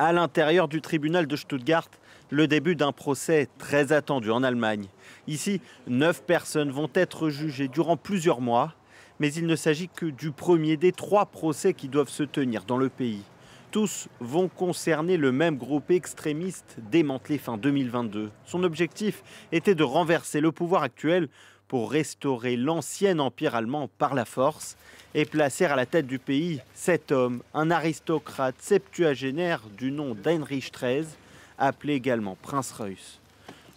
À l'intérieur du tribunal de Stuttgart, le début d'un procès très attendu en Allemagne. Ici, 9 personnes vont être jugées durant plusieurs mois, mais il ne s'agit que du premier des 3 procès qui doivent se tenir dans le pays. Tous vont concerner le même groupe extrémiste démantelé fin 2022. Son objectif était de renverser le pouvoir actuel pour restaurer l'ancien empire allemand par la force et placer à la tête du pays cet homme, un aristocrate septuagénaire du nom d'Heinrich XIII, appelé également Prince Reuß.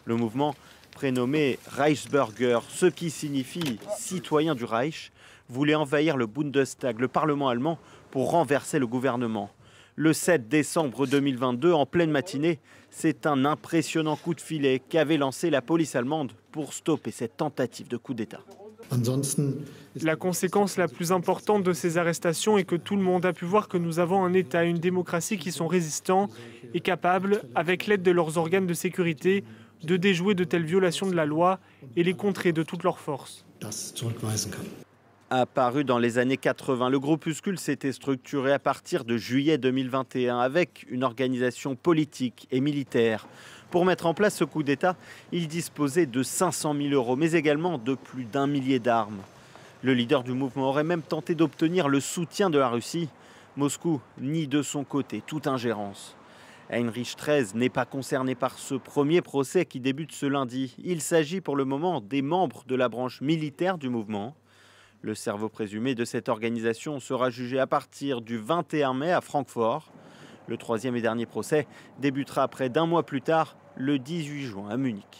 Le mouvement, prénommé Reichsbürger, ce qui signifie citoyen du Reich, voulait envahir le Bundestag, le Parlement allemand, pour renverser le gouvernement. Le 7 décembre 2022, en pleine matinée, c'est un impressionnant coup de filet qu'avait lancé la police allemande pour stopper cette tentative de coup d'État. La conséquence la plus importante de ces arrestations est que tout le monde a pu voir que nous avons un État et une démocratie qui sont résistants et capables, avec l'aide de leurs organes de sécurité, de déjouer de telles violations de la loi et les contrer de toute leur force. Apparu dans les années 80, le groupuscule s'était structuré à partir de juillet 2021 avec une organisation politique et militaire. Pour mettre en place ce coup d'État, il disposait de 500 000 €, mais également de plus d'1 millier d'armes. Le leader du mouvement aurait même tenté d'obtenir le soutien de la Russie. Moscou nie de son côté toute ingérence. Heinrich XIII n'est pas concerné par ce premier procès qui débute ce lundi. Il s'agit pour le moment des membres de la branche militaire du mouvement. Le cerveau présumé de cette organisation sera jugé à partir du 21 mai à Francfort. Le troisième et dernier procès débutera près d'1 mois plus tard, le 18 juin à Munich.